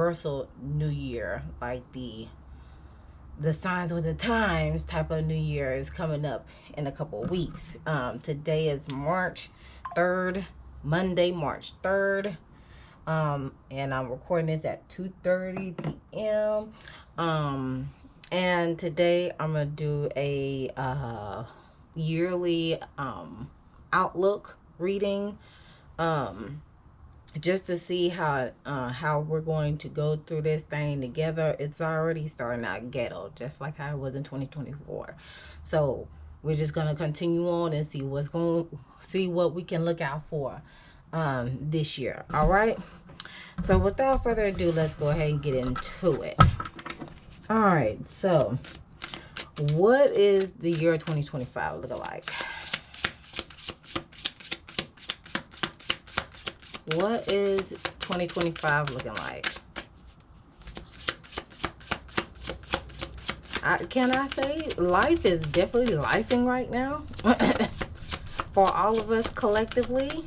universal new year, like the signs with the times type of new year is coming up in a couple of weeks. Today is March 3rd, Monday, March 3rd. And I'm recording this at 2:30 p.m. And today I'm gonna do a yearly outlook reading, just to see how we're going to go through this thing together. It's already starting out ghetto, just like how it was in 2024. So we're just gonna continue on and see what we can look out for this year. All right. So without further ado, let's go ahead and get into it. All right. So what is the year 2025 looking like? What is 2025 looking like? Can I say life is definitely lifing right now for all of us collectively.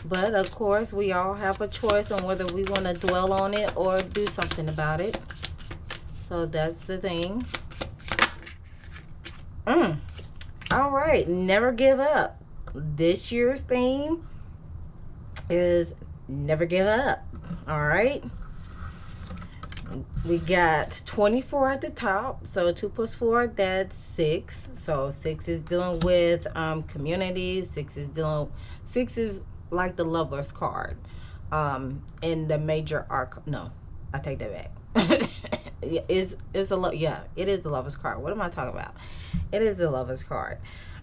But of course, we all have a choice on whether we want to dwell on it or do something about it. So that's the thing. All right, never give up. This year's theme is never give up. All right. We got 24 at the top. So 2 plus 4, that's 6. So 6 is dealing with communities. 6 is like the Lover's card in the major arc. No, I take that back. It is the Lover's card. What am I talking about? It is the Lover's card.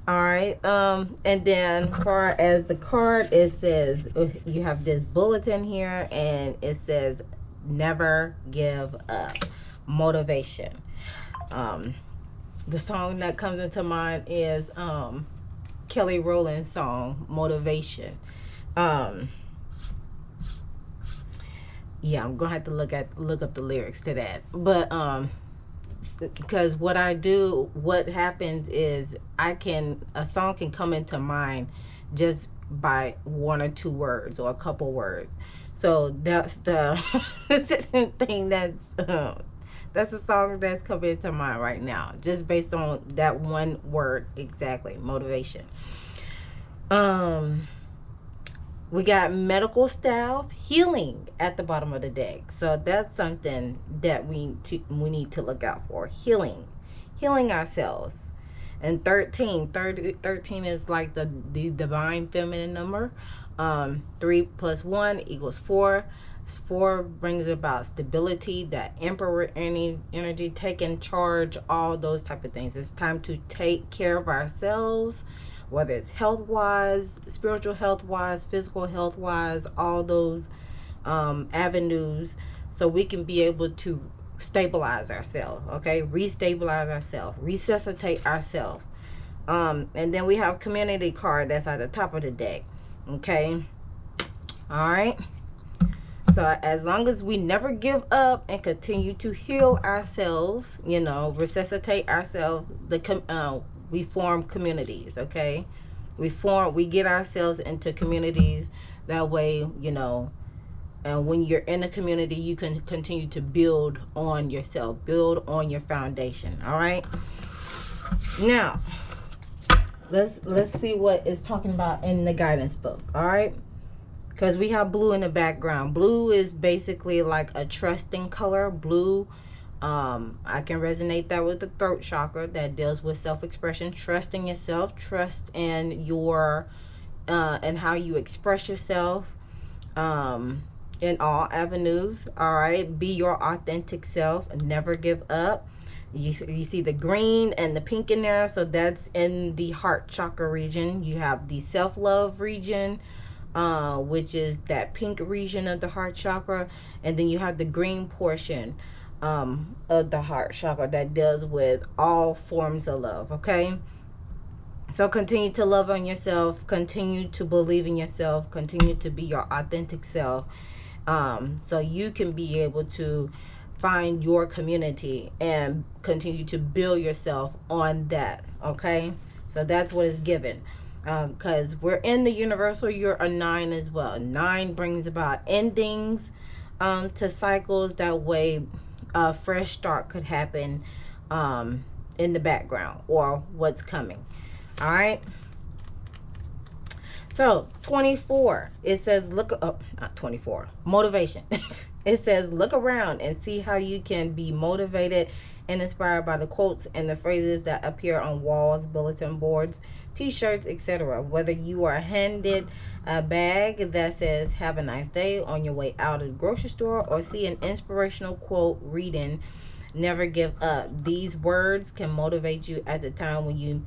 All right. And then far as the card, it says you have this bulletin here, and it says never give up. Motivation. The song that comes into mind is Kelly Rowland's song Motivation. Yeah, I'm gonna have to look up the lyrics to that. But because what happens is a song can come into mind just by 1 or 2 words or a couple words. So that's the thing that's a song that's coming to mind right now, just based on that one word exactly, motivation. We got medical staff, healing at the bottom of the deck. So that's something that we need to look out for. Healing ourselves. And 13 is like the divine feminine number. 3 plus 1 equals 4. 4 brings about stability, that emperor energy, taking charge, all those type of things. It's time to take care of ourselves, whether it's health-wise, spiritual health-wise, physical health-wise, all those avenues, so we can be able to stabilize ourselves, okay? Restabilize ourselves, resuscitate ourselves. And then we have community card that's at the top of the deck, okay? All right? So as long as we never give up and continue to heal ourselves, resuscitate ourselves, we form communities, okay? We get ourselves into communities. That way, and when you're in a community, you can continue to build on yourself, build on your foundation, all right? Now, let's see what it's talking about in the guidance book, all right? Because we have blue in the background. Blue is basically like a trusting color. Blue, I can resonate that with the throat chakra that deals with self-expression, trust in yourself, trust in your and how you express yourself in all avenues. All right, be your authentic self, never give up. You see the green and the pink in there, so that's in the heart chakra region. You have the self-love region, which is that pink region of the heart chakra, and then you have the green portion of the heart chakra that deals with all forms of love, okay? So continue to love on yourself, continue to believe in yourself, continue to be your authentic self, so you can be able to find your community and continue to build yourself on that, okay? So that's what is given. Because we're in the universal, you're a 9 as well. 9 brings about endings, to cycles. That way a fresh start could happen in the background or what's coming. All right. So 24, it says look up, not 24, motivation. It says look around and see how you can be motivated and inspired by the quotes and the phrases that appear on walls, bulletin boards, t-shirts, etc. Whether you are handed a bag that says have a nice day on your way out of the grocery store, or see an inspirational quote reading never give up. These words can motivate you at a time when you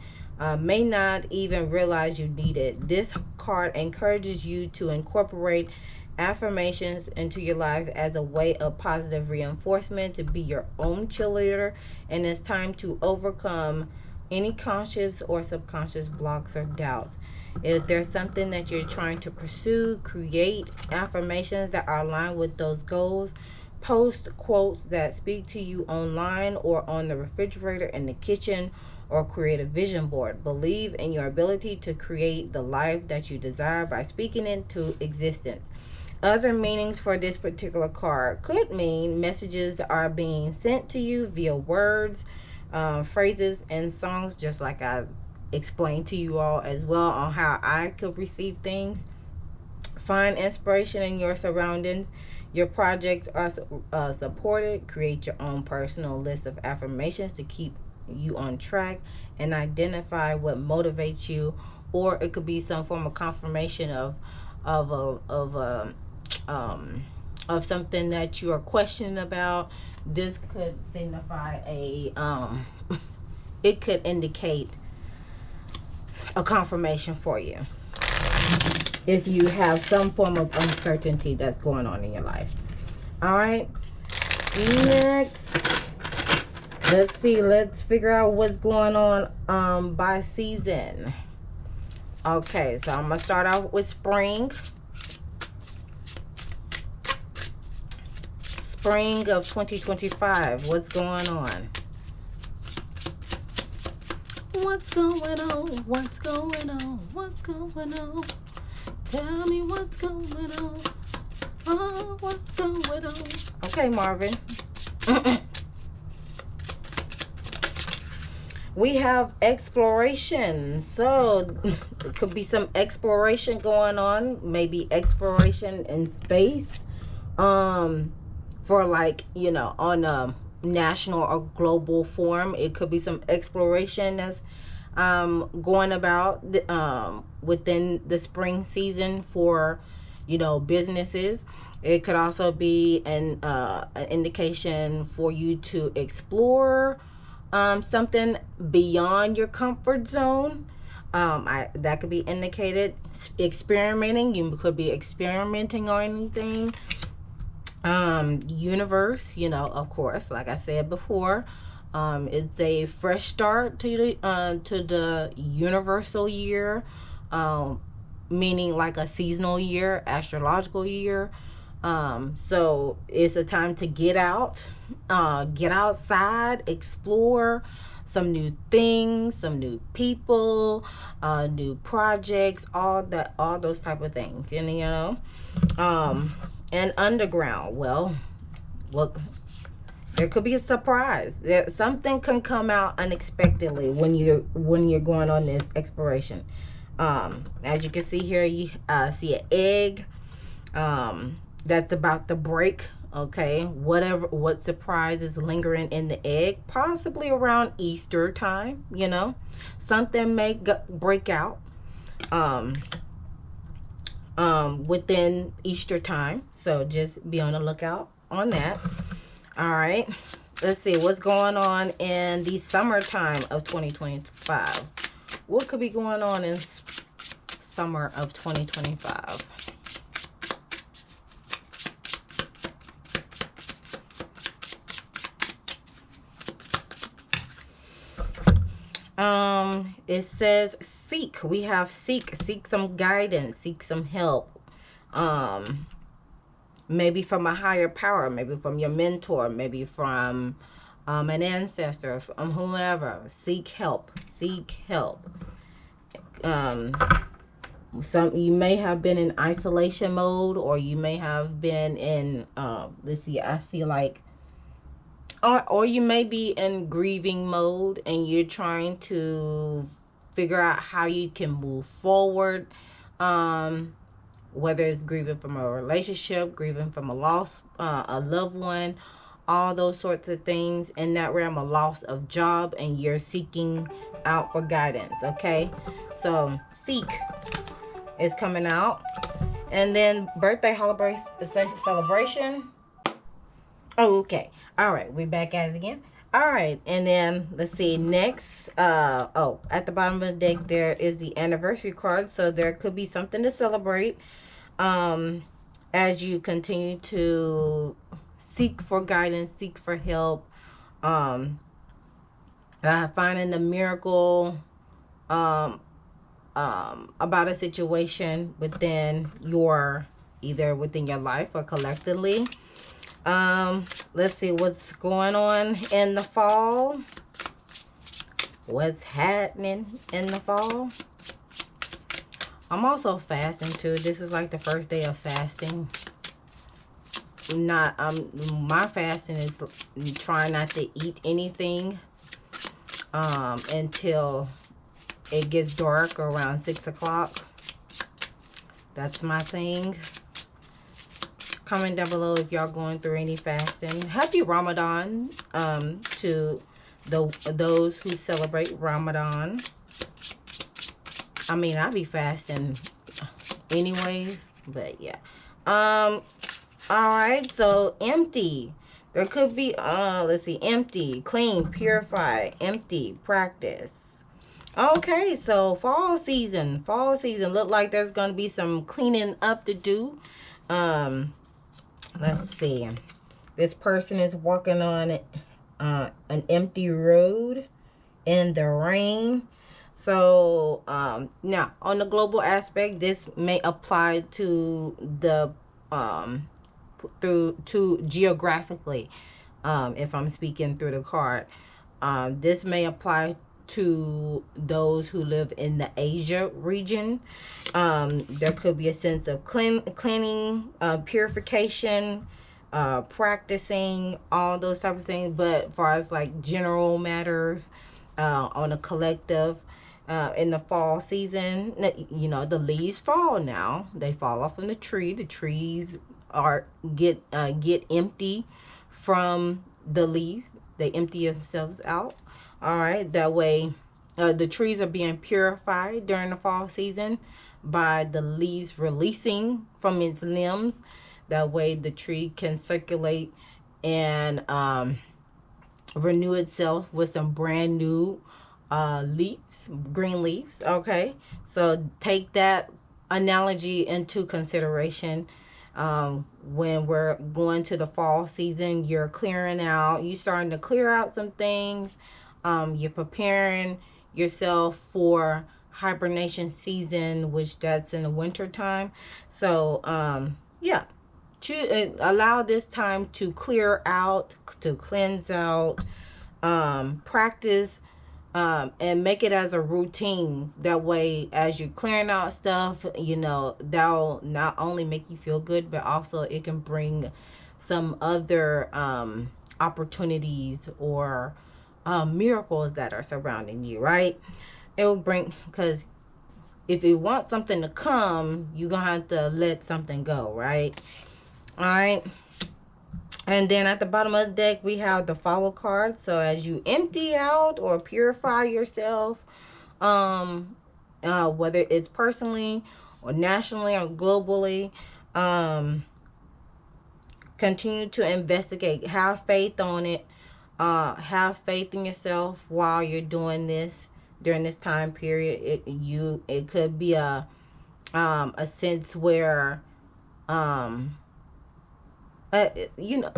may not even realize you need it. This card encourages you to incorporate affirmations into your life as a way of positive reinforcement, to be your own cheerleader, and it's time to overcome any conscious or subconscious blocks or doubts. If there's something that you're trying to pursue, create affirmations that are aligned with those goals. Post quotes that speak to you online or on the refrigerator in the kitchen, or create a vision board. Believe in your ability to create the life that you desire by speaking into existence. Other meanings for this particular card could mean messages that are being sent to you via words, phrases, and songs, just like I explained to you all as well on how I could receive things. Find inspiration in your surroundings. Your projects are supported. Create your own personal list of affirmations to keep you on track, and identify what motivates you. Or it could be some form of confirmation of something that you are questioning about. This could signify a it could indicate a confirmation for you if you have some form of uncertainty that's going on in your life. All right, next, let's see, let's figure out what's going on by season. Okay, so I'm gonna start off with spring. Spring of 2025. What's going on? What's going on? What's going on? What's going on? Tell me what's going on. Oh, what's going on? Okay, Marvin. We have exploration. So it could be some exploration going on. Maybe exploration in space. For like, you know, on a national or global form. It could be some exploration that's going about within the spring season for, you know, businesses. It could also be an indication for you to explore something beyond your comfort zone. That could be indicated. Experimenting. You could be experimenting on anything. Universe, you know, of course, like I said before, it's a fresh start to the universal year, meaning like a seasonal year, astrological year. So it's a time to get out, get outside, explore some new things, some new people, new projects, all those type of things, and you know. And underground, well, look, there could be a surprise. Something can come out unexpectedly when you're going on this exploration. As you can see here, you see an egg that's about to break. Okay, what surprise is lingering in the egg? Possibly around Easter time. You know, something may break out. Within Easter time, so just be on the lookout on that. All right, let's see what's going on in the summertime of 2025. What could be going on in summer of 2025? It says seek. We have seek some guidance, seek some help. Maybe from a higher power, maybe from your mentor, maybe from an ancestor, from whomever. Seek help. some, you may have been in isolation mode, or you may have been in let's see, I see like, or you may be in grieving mode, and you're trying to figure out how you can move forward, um whether it's grieving from a relationship, grieving from a loss, a loved one, all those sorts of things in that realm, a loss of job, and you're seeking out for guidance. Okay, so seek is coming out. And then birthday celebration. Oh, okay. All right, we're back at it again. All right, and then let's see next. Oh, at the bottom of the deck there is the anniversary card, so there could be something to celebrate. As you continue to seek for guidance, seek for help, finding the miracle, about a situation within your, either within your life or collectively. Let's see what's going on in the fall. What's happening in the fall? I'm also fasting too. This is like the first day of fasting. Not my fasting is trying not to eat anything until it gets dark around 6 o'clock. That's my thing. Comment down below if y'all going through any fasting. Happy Ramadan to those who celebrate Ramadan. I mean, I be fasting anyways, but yeah. All right, so empty. There could be let's see, empty, clean, purify, empty, practice. Okay, so fall season look like there's gonna be some cleaning up to do. Let's see, this person is walking on an empty road in the rain. So now on the global aspect, this may apply to the to geographically, if I'm speaking through the card. This may apply to those who live in the Asia region. There could be a sense of cleaning, purification, practicing, all those types of things. But as far as like general matters, on a collective, in the fall season, you know, the leaves fall now. They fall off from the tree. The trees get empty from the leaves. They empty themselves out. All right, that way the trees are being purified during the fall season by the leaves releasing from its limbs. That way the tree can circulate and renew itself with some brand new leaves, green leaves. Okay, so take that analogy into consideration. When we're going to the fall season, you're starting to clear out some things. You're preparing yourself for hibernation season, which that's in the winter time. So yeah, allow this time to clear out, to cleanse out, practice, and make it as a routine. That way, as you're clearing out stuff, you know, that'll not only make you feel good, but also it can bring some other opportunities or miracles that are surrounding you, right? It will bring, because if you want something to come, you're gonna have to let something go, right? All right. And then at the bottom of the deck, we have the follow card. So as you empty out or purify yourself, whether it's personally or nationally or globally, continue to investigate. Have faith on it. Have faith in yourself while you're doing this during this time period. It could be a sense where you know,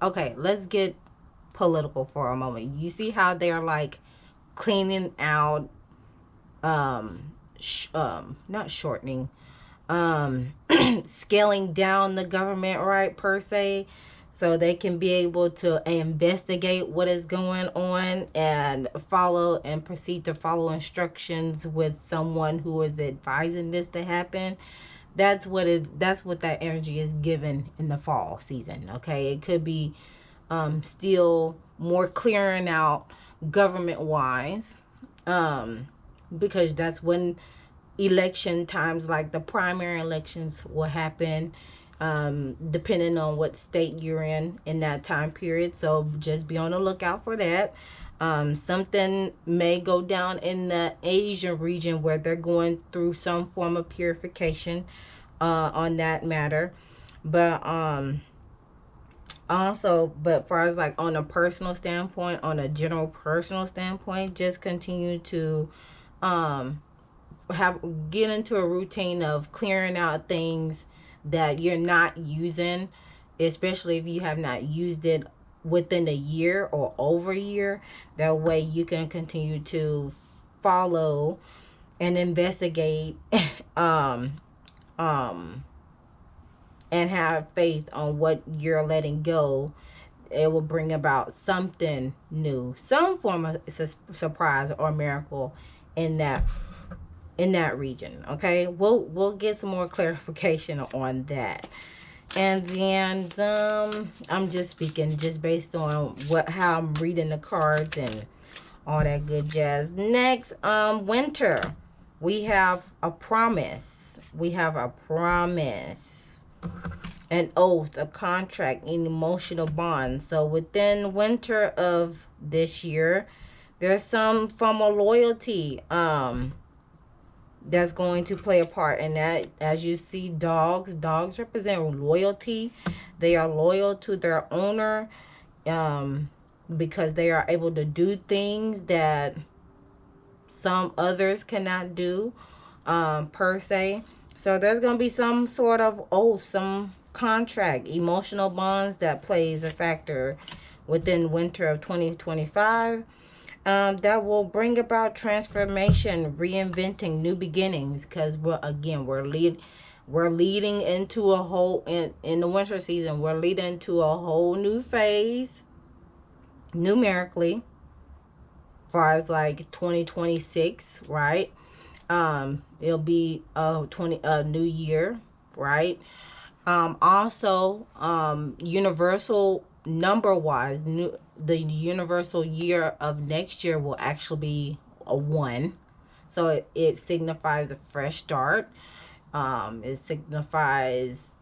okay, let's get political for a moment. You see how they're like cleaning out, not shortening, scaling down the government, right, per se. so they can be able to investigate what is going on and follow and proceed to follow instructions with someone who is advising this to happen. That's what that energy is given in the fall season. Okay, it could be still more clearing out government wise, because that's when election times, like the primary elections, will happen, depending on what state you're in that time period. So just be on the lookout for that. Something may go down in the Asian region where they're going through some form of purification on that matter. But also, but far as like on a personal standpoint, on a general personal standpoint, just continue to get into a routine of clearing out things that you're not using, especially if you have not used it within a year or over a year. That way you can continue to follow and investigate and have faith on what you're letting go. It will bring about something new, some form of surprise or miracle in that region. Okay, we'll get some more clarification on that. And then I'm just speaking just based on how I'm reading the cards and all that good jazz. Next, winter. We have a promise. An oath, a contract, an emotional bond. So within winter of this year, there's some form of loyalty that's going to play a part in that. As you see, dogs represent loyalty. They are loyal to their owner, because they are able to do things that some others cannot do, per se. So there's going to be some sort of oath, some contract, emotional bonds that plays a factor within winter of 2025. That will bring about transformation, reinventing, new beginnings, because we're leading into a whole in the winter season. We're leading into a whole new phase, numerically, far as like 2026, right? It'll be a new year, right? Also, universal number wise, the universal year of next year will actually be a 1. So it signifies a fresh start. It signifies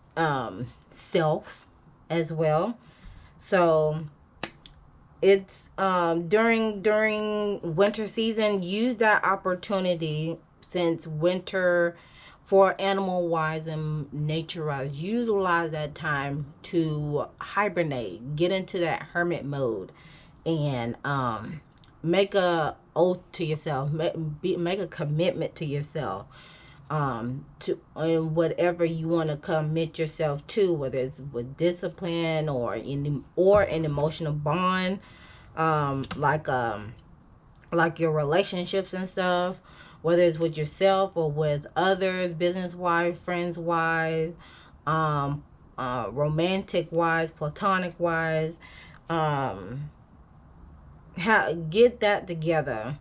self as well. So it's during winter season, use that opportunity, since winter, for animal wise and nature wise, utilize that time to hibernate, get into that hermit mode, and make a oath to yourself, make a commitment to yourself, to and whatever you want to commit yourself to, whether it's with discipline or an emotional bond, like your relationships and stuff, whether it's with yourself or with others, business wise, friends wise, romantic wise, platonic wise. Get that together.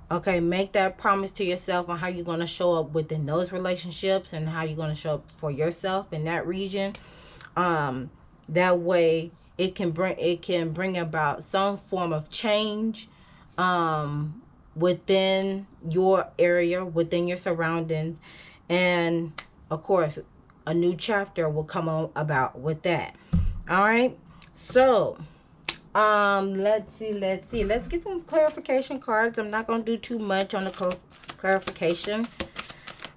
Okay, make that promise to yourself on how you're going to show up within those relationships and how you're going to show up for yourself in that region. That way it can bring about some form of change within your area, within your surroundings, and of course a new chapter will come on about with that. All right, so let's get some clarification cards. I'm not going to do too much on the clarification.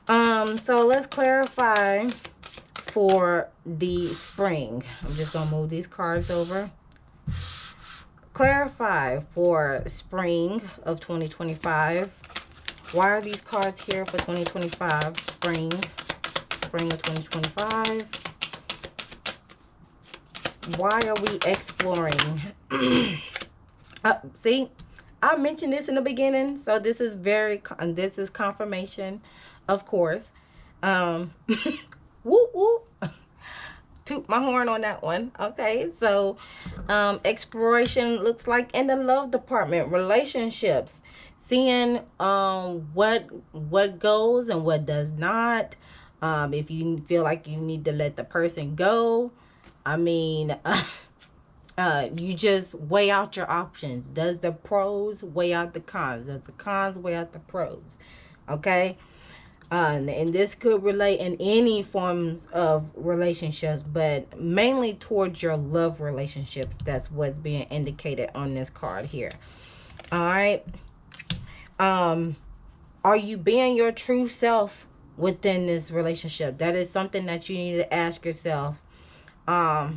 So let's clarify for the spring. I'm just going to move these cards over. Clarify for spring of 2025. Why are these cards here for 2025? Spring of 2025. Why are we exploring? See, I mentioned this in the beginning, so this is confirmation, of course. Whoop whoop. toot my horn on that one. Okay, so exploration looks like in the love department, relationships, seeing what goes and what does not. If you feel like you need to let the person go, I mean, you just weigh out your options. Does the pros weigh out the cons? Does the cons weigh out the pros? Okay. And this could relate in any forms of relationships, but mainly towards your love relationships. That's what's being indicated on this card here. All right. Are you being your true self within this relationship? That is something that you need to ask yourself.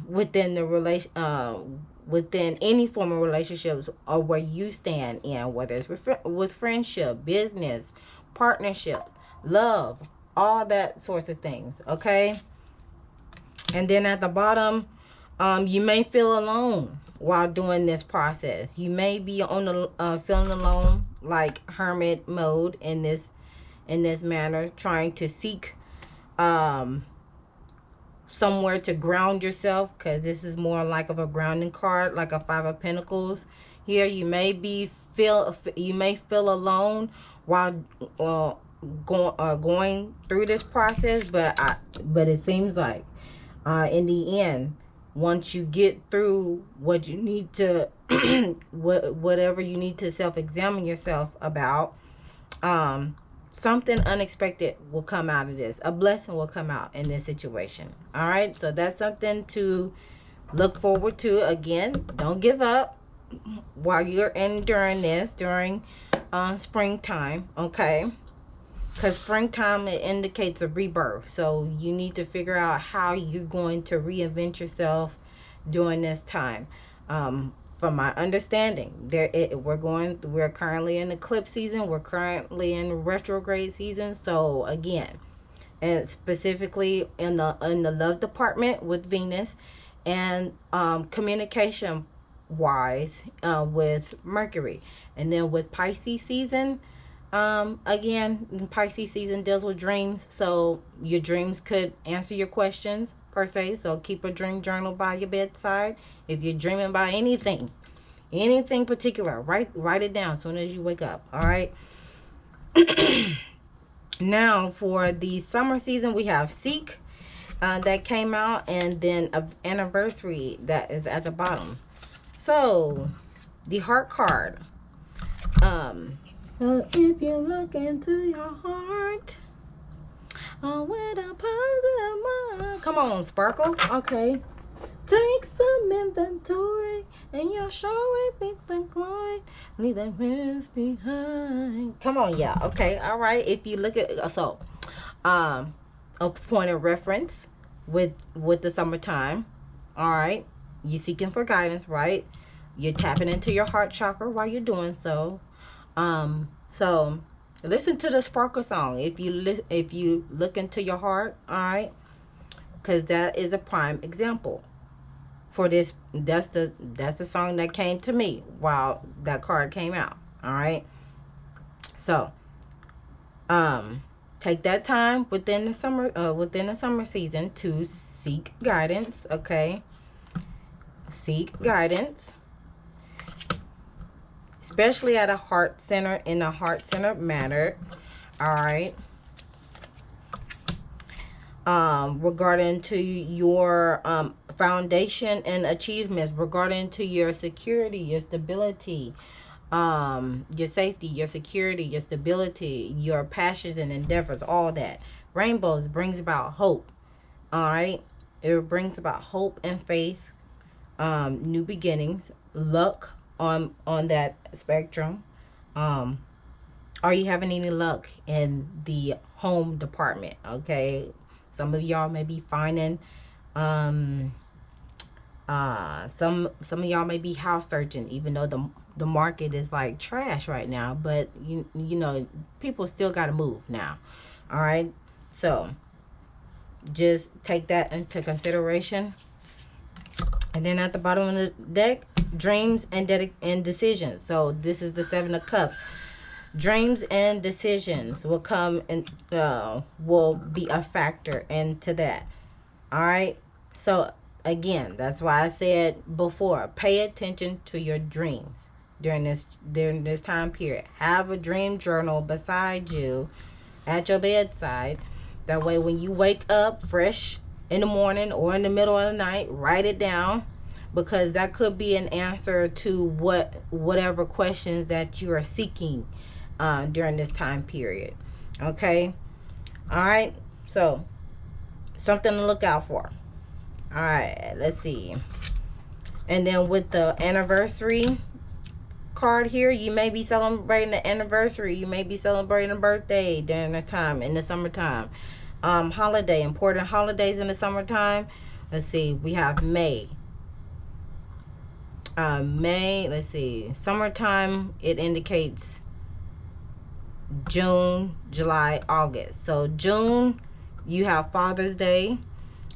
Within the within any form of relationships, or where you stand in, whether it's with friendship, business, partnership, love, all that sorts of things. Okay. And then at the bottom, you may feel alone while doing this process. You may be on the feeling alone, like hermit mode in this manner, trying to seek somewhere to ground yourself, because this is more like of a grounding card, like a Five of Pentacles. Here you may feel alone while going through this process, but it seems like in the end, once you get through what you need to whatever you need to self-examine yourself about, something unexpected will come out of this. A blessing will come out in this situation. All right, so that's something to look forward to. Again, don't give up while you're enduring this during springtime. Okay, because springtime, it indicates a rebirth, so you need to figure out how you're going to reinvent yourself during this time. From my understanding, we're currently in eclipse season. We're currently in retrograde season. So again, and specifically in the love department with Venus, and communication wise with Mercury, and then with Pisces season. Again, Pisces season deals with dreams, so your dreams could answer your questions per se. So keep a dream journal by your bedside. If you're dreaming about anything particular, write it down as soon as you wake up. All right. Now for the summer season, we have Seek that came out, and then an anniversary that is at the bottom. So the heart card. If you look into your heart, with a positive mind. Come on, Sparkle. Okay. Take some inventory, and you'll show it be the glory. Leave the rest behind. Come on, yeah. Okay, all right. If you look at a point of reference with the summertime. All right, you seeking for guidance, right? You're tapping into your heart chakra while you're doing so. So listen to the Sparkle song if you look into your heart. All right, because that is a prime example for this. That's the song that came to me while that card came out. All right, so take that time within the summer season to seek guidance. Okay, seek guidance, especially at a heart center, in a heart centered manner. All right. Regarding to your foundation and achievements, regarding to your security, your stability, your safety, your security, your stability, your passions and endeavors, all that. Rainbows brings about hope. All right. It brings about hope and faith, new beginnings, luck on that spectrum. Are you having any luck in the home department? Okay. Some of y'all may be finding some of y'all may be house searching, even though the market is like trash right now, but you know, people still got to move now. All right, so just take that into consideration. And then at the bottom of the deck, dreams and decisions. So this is the Seven of Cups. Dreams and decisions will come and will be a factor into that. All right. So again, that's why I said before, pay attention to your dreams during this time period. Have a dream journal beside you at your bedside. That way when you wake up fresh in the morning or in the middle of the night, write it down, because that could be an answer to whatever questions that you are seeking during this time period. Okay? All right? So, something to look out for. All right, let's see. And then with the anniversary card here, you may be celebrating an anniversary. You may be celebrating a birthday during the time in the summertime. Holiday, important holidays in the summertime. Let's see, we have May. Let's see, summertime, it indicates June, July, August. So June, you have Father's Day.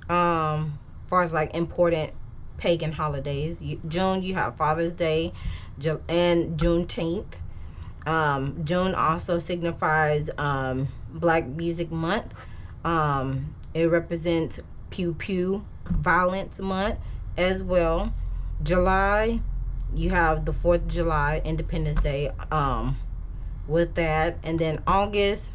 Far as like important pagan holidays, June you have Father's Day and Juneteenth. June also signifies Black Music Month. It represents Pew Pew Violence Month as well. July, you have the 4th of July, Independence Day, with that. And then August,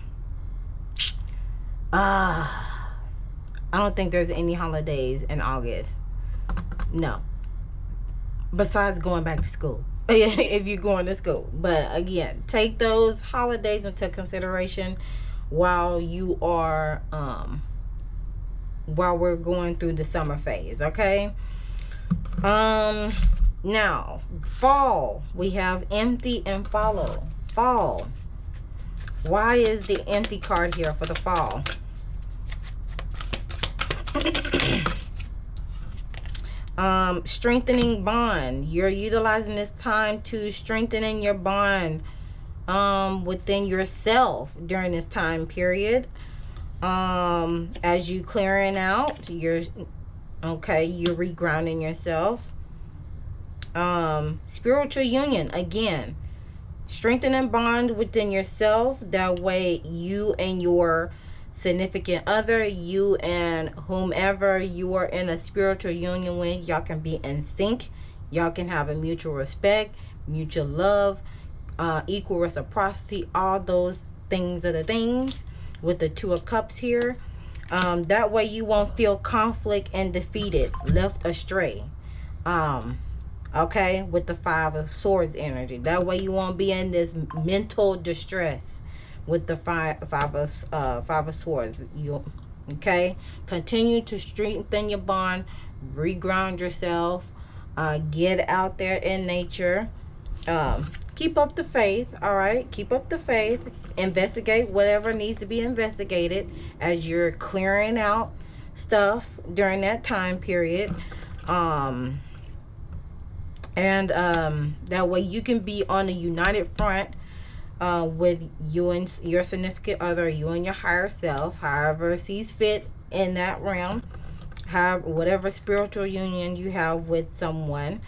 I don't think there's any holidays in August. No. Besides going back to school. If you're going to school. But again, take those holidays into consideration while you are while we're going through the summer phase, okay? Now, fall. We have empty and follow. Fall. Why is the empty card here for the fall? Strengthening bond. You're utilizing this time to strengthening your bond within yourself during this time period. As you clearing out, you're regrounding yourself. Spiritual union, again, strengthening bond within yourself. That way you and your significant other, you and whomever you are in a spiritual union with, y'all can be in sync. Y'all can have a mutual respect, mutual love, equal reciprocity. All those things are the things with the 2 of Cups here. That way you won't feel conflict and defeated, left astray. Okay, with the 5 of Swords energy. That way you won't be in this mental distress with the five of Swords. You continue to strengthen your bond, reground yourself, get out there in nature, keep up the faith. All right, keep up the faith, investigate whatever needs to be investigated as you're clearing out stuff during that time period. That way you can be on a united front with you and your significant other, you and your higher self, however sees fit in that realm, have whatever spiritual union you have with someone.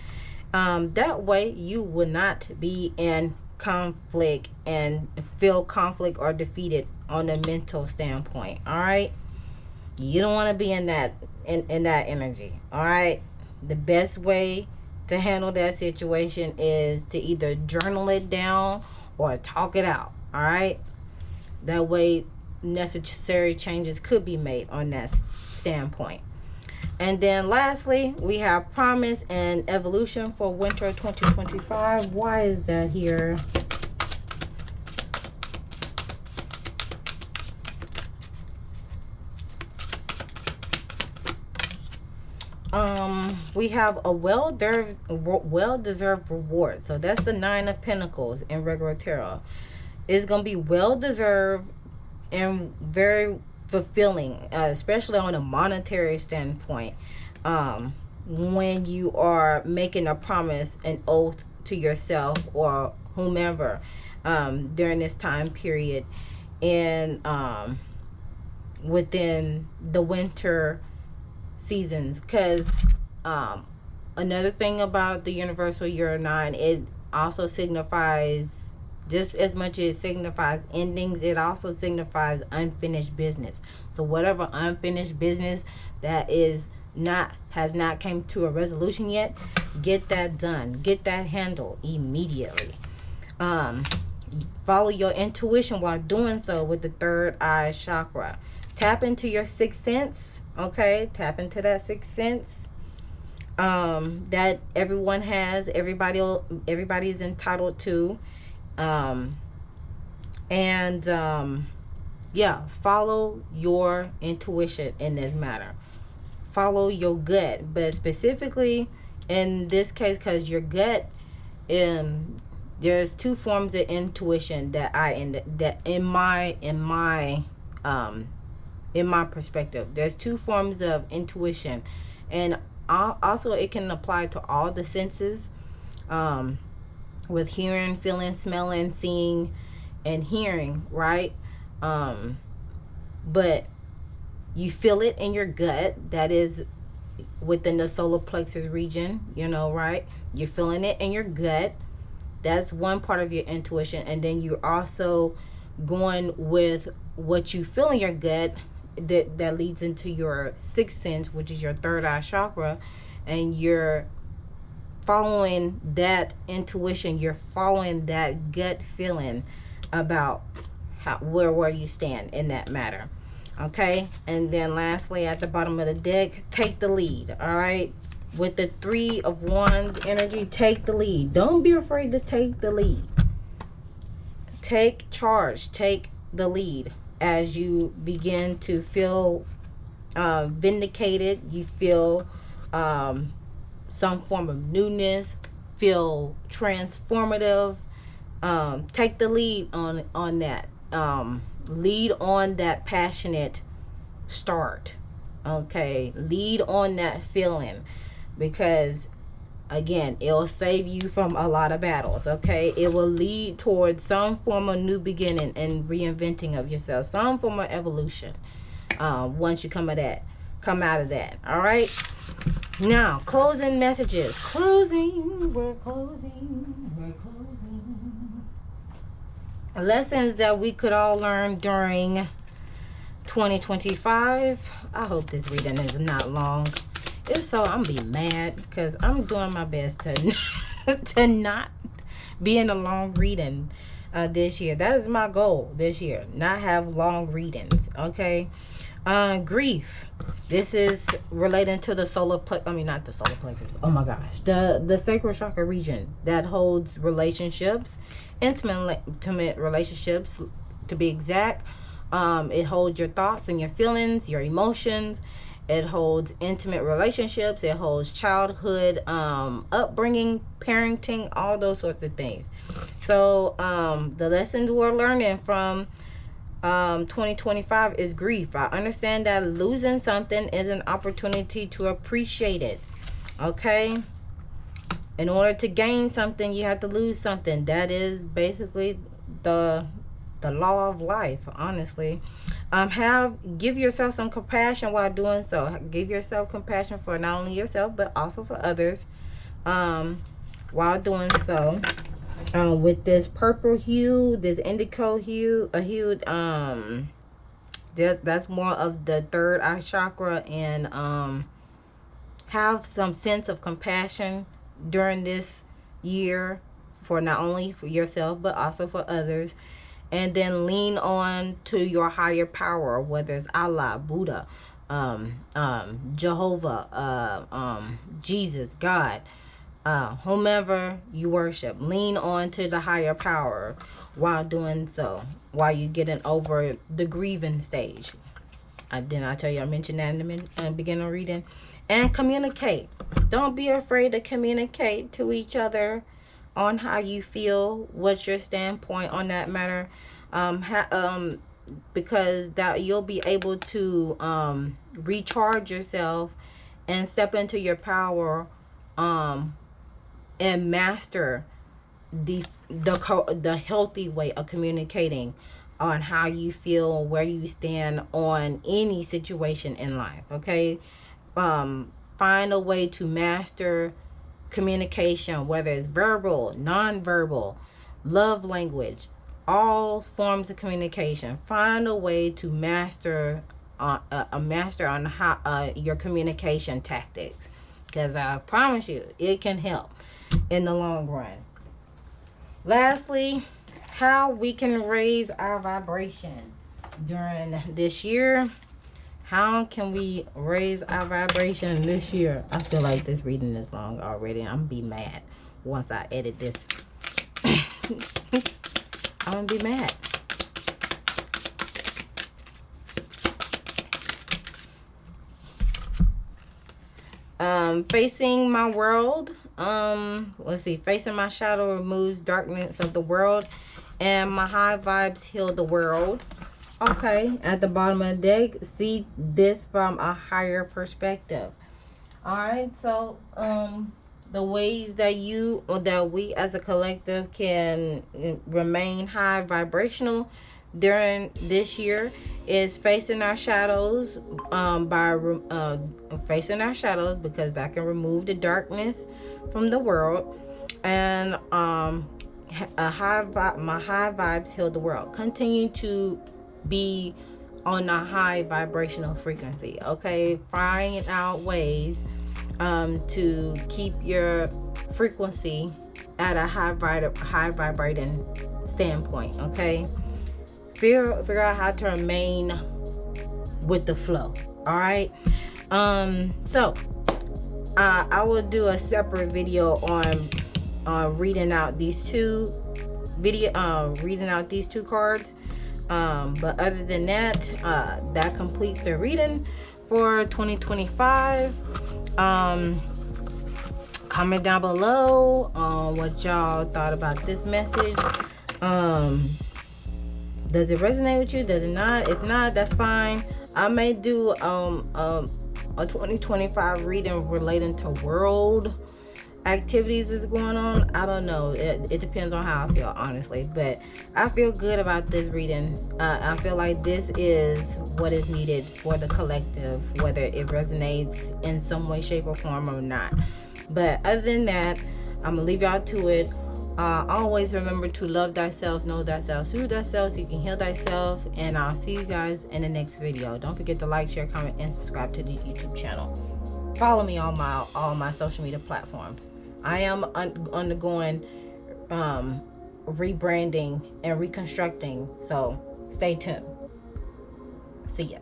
That way you will not be in conflict and feel conflict or defeated on a mental standpoint. All right, you don't want to be in that energy. All right, the best way to handle that situation is to either journal it down or talk it out. All right, that way necessary changes could be made on that standpoint. And then lastly, we have promise and evolution for winter 2025. Why is that here? We have a well-deserved reward. So that's the 9 of Pentacles in regular tarot. It's going to be well-deserved and very fulfilling, especially on a monetary standpoint. When you are making a promise, an oath to yourself or whomever during this time period, and within the winter seasons, because another thing about the universal year 9, it also signifies, just as much as it signifies endings, it also signifies unfinished business. So whatever unfinished business that is has not came to a resolution yet, get that done. Get that handled immediately. Follow your intuition while doing so with the third eye chakra. Tap into your sixth sense. Okay, tap into that sixth sense that everyone has. Everybody's entitled to. Yeah, follow your intuition in this matter. Follow your gut, but specifically in this case, because your gut, there's two forms of intuition that in my perspective, there's two forms of intuition, and also it can apply to all the senses, with hearing, feeling, smelling, seeing, and hearing, right? But you feel it in your gut, that is within the solar plexus region, right? You're feeling it in your gut. That's one part of your intuition. And then you're also going with what you feel in your gut that leads into your sixth sense, which is your third eye chakra. And you're following that intuition. You're following that gut feeling about where you stand in that matter. Okay, and then lastly, at the bottom of the deck, take the lead. All right, with the Three of Wands energy, take the lead. Don't be afraid to take the lead. Take charge. Take the lead as you begin to feel vindicated. You feel some form of newness. Feel transformative. Take the lead on that. Lead on that passionate start. Okay, lead on that feeling, because again, it'll save you from a lot of battles. Okay, it will lead towards some form of new beginning and reinventing of yourself, some form of evolution, once you come out of that. All right, now closing messages. We're closing. Lessons that we could all learn during 2025. I hope this reading is not long. If so, I'm gonna be mad, because I'm doing my best to not be in a long reading this year. That is my goal this year, not have long readings. Okay. Grief. This is relating to the not the solar plexus. Oh my gosh, the sacral chakra region that holds relationships, intimate relationships, to be exact. It holds your thoughts and your feelings, your emotions. It holds intimate relationships. It holds childhood, upbringing, parenting, all those sorts of things. So the lessons we're learning from 2025 is grief. I understand that losing something is an opportunity to appreciate it. Okay, in order to gain something, you have to lose something. That is basically the law of life, honestly. Give yourself some compassion while doing so. Give yourself compassion for not only yourself but also for others while doing so. With this purple hue, this indigo hue, that's more of the third eye chakra, and have some sense of compassion during this year, for not only for yourself but also for others. And then lean on to your higher power, whether it's Allah, Buddha, Jehovah, Jesus, God, whomever you worship. Lean on to the higher power while doing so, while you're getting over the grieving stage. Didn't I tell you I mentioned that in the beginning of reading? And communicate. Don't be afraid to communicate to each other on how you feel, what's your standpoint on that matter, because that you'll be able to recharge yourself and step into your power, and master the healthy way of communicating on how you feel, where you stand on any situation in life. Okay, find a way to master communication, whether it's verbal, non-verbal, love language, all forms of communication. Find a way to master a master on how your communication tactics, because I promise you it can help in the long run. Lastly, how we can raise our vibration during this year. How can we raise our vibration this year? I feel like this reading is long already. I'm gonna be mad once I edit this. I'm gonna be mad. Facing my world. Let's see. Facing my shadow removes darkness of the world, and my high vibes heal the world. Okay, at the bottom of the deck, see this from a higher perspective. All right, so the ways that we as a collective can remain high vibrational during this year is facing our shadows, by facing our shadows, because that can remove the darkness from the world. And my high vibes heal the world. Continue to be on a high vibrational frequency. Okay, finding out ways to keep your frequency at a high vibrating standpoint. Okay, figure out how to remain with the flow. All right. So I will do a separate video on reading out these two cards. But other than that, that completes the reading for 2025. Comment down below on what y'all thought about this message. Does it resonate with you? Does it not? If not, that's fine. I may do a 2025 reading relating to world activities is going on. I don't know. It depends on how I feel, honestly. But I feel good about this reading. I feel like this is what is needed for the collective, whether it resonates in some way, shape, or form or not. But other than that, I'm gonna leave y'all to it. Always remember to love thyself, know thyself, soothe thyself, so you can heal thyself. And I'll see you guys in the next video. Don't forget to like, share, comment, and subscribe to the YouTube channel. Follow me on all my social media platforms. I am undergoing rebranding and reconstructing, so stay tuned. See ya.